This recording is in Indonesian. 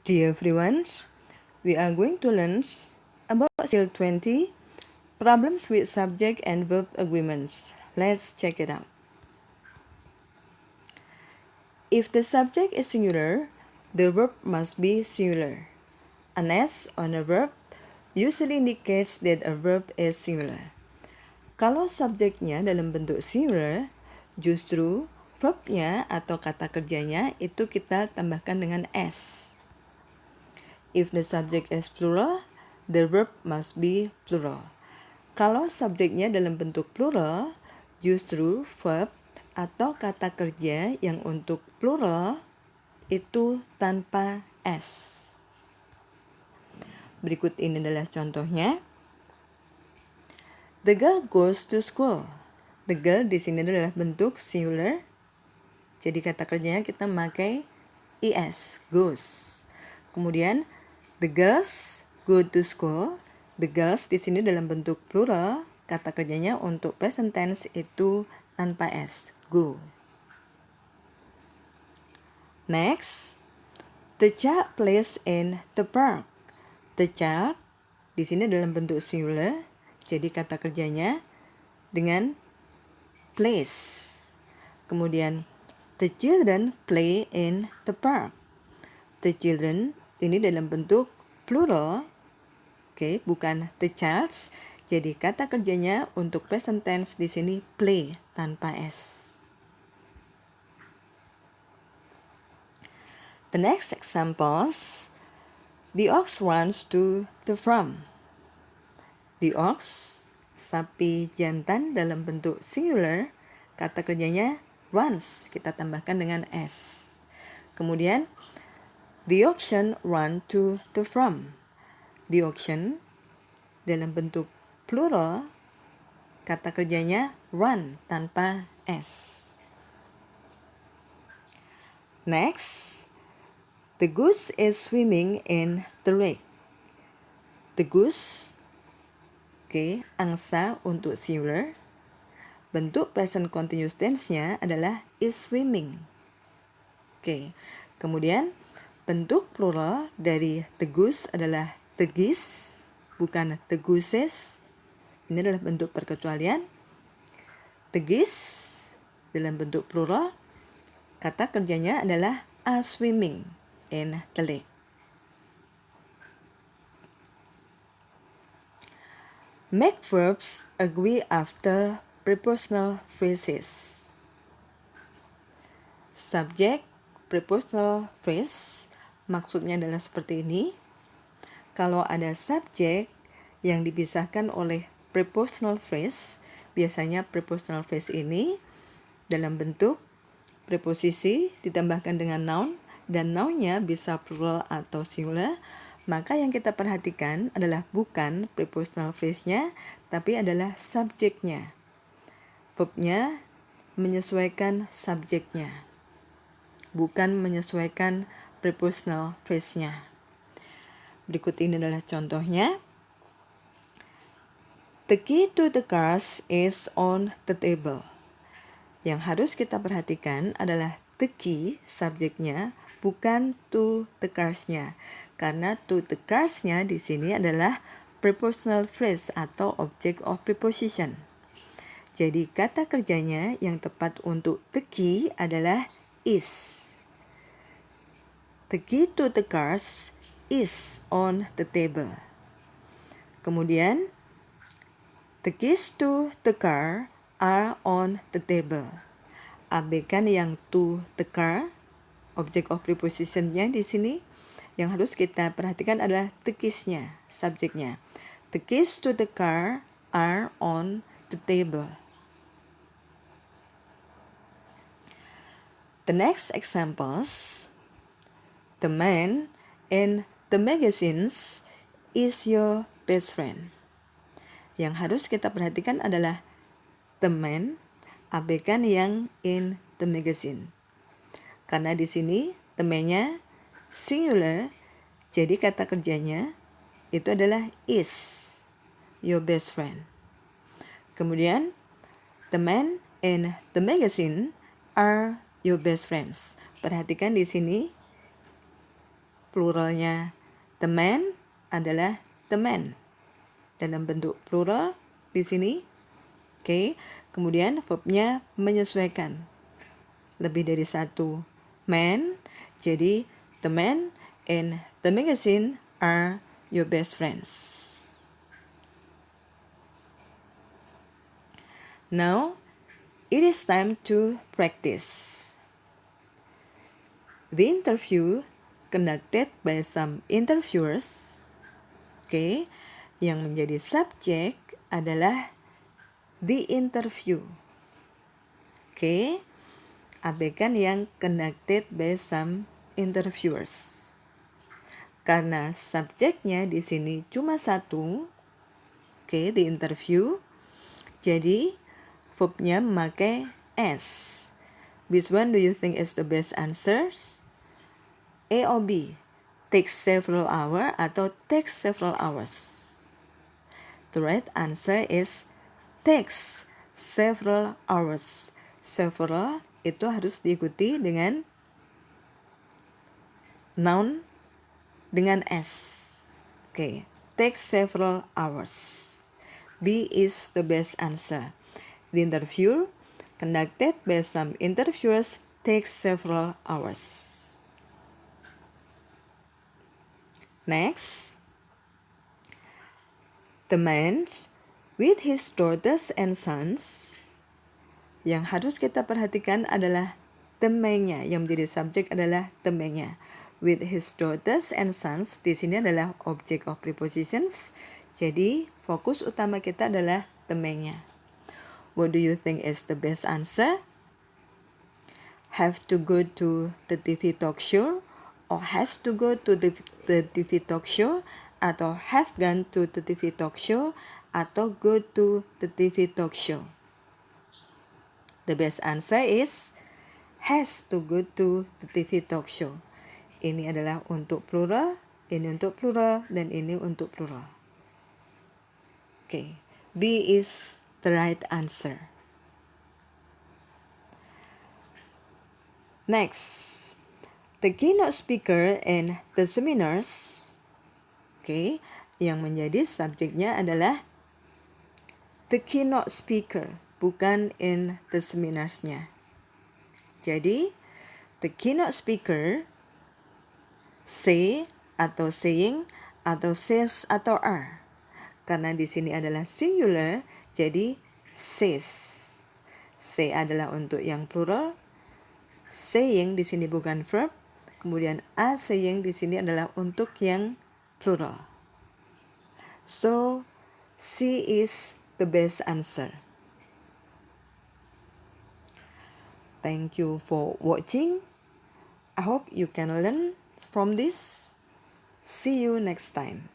Dear everyone, we are going to learn about Skill 20, Problems with Subject and Verb Agreements. Let's check it out. If the subject is singular, the verb must be singular. An S on a verb usually indicates that a verb is singular. Kalau subjeknya dalam bentuk singular, justru verbnya atau kata kerjanya itu kita tambahkan dengan S. If the subject is plural, the verb must be plural. Kalau subjeknya dalam bentuk plural, justru verb atau kata kerja yang untuk plural itu tanpa S. Berikut ini adalah contohnya. The girl goes to school. The girl di sini adalah bentuk singular. Jadi kata kerjanya kita memakai es, goes. Kemudian the girls go to school. The girls di sini dalam bentuk plural. Kata kerjanya untuk present tense itu tanpa s, go. Next, the child plays in the park. The child di sini dalam bentuk singular. Jadi kata kerjanya dengan plays. Kemudian the children play in the park. The children ini dalam bentuk plural. Oke, bukan the childs. Jadi kata kerjanya untuk present tense di sini play tanpa s. The next examples, the ox runs to the farm. The ox, sapi jantan dalam bentuk singular, kata kerjanya runs, kita tambahkan dengan s. Kemudian the oxen run to the farm. The oxen dalam bentuk plural, kata kerjanya run tanpa s. Next, the goose is swimming in the lake. The goose, angsa untuk singular. Bentuk present continuous tense-nya adalah is swimming. Kemudian bentuk plural dari the goose adalah the geese, bukan the gooses. Ini adalah bentuk perkecualian. The geese dalam bentuk plural, kata kerjanya adalah are swimming in the lake. Make verbs agree after prepositional phrases. Subject, prepositional phrase, maksudnya adalah seperti ini. Kalau ada subjek yang dipisahkan oleh prepositional phrase, biasanya prepositional phrase ini dalam bentuk preposisi ditambahkan dengan noun, dan noun-nya bisa plural atau singular, maka yang kita perhatikan adalah bukan prepositional phrase-nya, tapi adalah subjeknya. Verb-nya menyesuaikan subjeknya, bukan menyesuaikan prepositional phrase-nya. Berikut ini adalah contohnya. The key to the cars is on the table. Yang harus kita perhatikan adalah the key, subjeknya, bukan to the cars-nya. Karena to the cars-nya di sini adalah prepositional phrase atau object of preposition. Jadi kata kerjanya yang tepat untuk the key adalah is. The key to the cars is on the table. Kemudian, the keys to the car are on the table. Abaikan yang to the car, object of preposition-nya di sini. Yang harus kita perhatikan adalah the keys-nya, subjeknya. The keys to the car are on the table. The next examples, the man in the magazines is your best friend. Yang harus kita perhatikan adalah the man, abaikan yang in the magazine. Karena di sini the man-nya singular, jadi kata kerjanya itu adalah is your best friend. Kemudian the man in the magazine are your best friends. Perhatikan di sini pluralnya teman adalah teman dalam bentuk plural di sini. Oke, kemudian verbnya menyesuaikan. Lebih dari satu man, jadi the man and the magazine are your best friends. Now, it is time to practice. The interview conducted by some interviewers, yang menjadi subjek adalah the interview. Abaikan yang conducted by some interviewers. Karena subjeknya di sini cuma satu, the interview, jadi verbnya memakai S. Which one do you think is the best answer? A or B? Takes several hours atau takes several hours? The right answer is takes several hours. Several itu harus diikuti dengan noun dengan S. Takes several hours. B is the best answer. The interview conducted by some interviewers takes several hours. Next, the man with his daughters and sons. Yang harus kita perhatikan adalah temannya. Yang menjadi subjek adalah temannya. With his daughters and sons, di sini adalah object of prepositions. Jadi fokus utama kita adalah temannya. What do you think is the best answer? Have to go to the TV talk show, or has to go to the TV talk show, atau have gone to the TV talk show, atau go to the TV talk show? The best answer is has to go to the TV talk show. Ini adalah untuk plural, ini untuk plural, dan ini untuk plural. B is the right answer. Next, the keynote speaker in the seminars, yang menjadi subjeknya adalah the keynote speaker, bukan in the seminars-nya. Jadi, the keynote speaker say atau saying atau says atau are. Karena di sini adalah singular, jadi says. Say adalah untuk yang plural. Saying di sini bukan verb. Kemudian are saying di sini adalah untuk yang plural. So, C is the best answer. Thank you for watching. I hope you can learn from this. See you next time.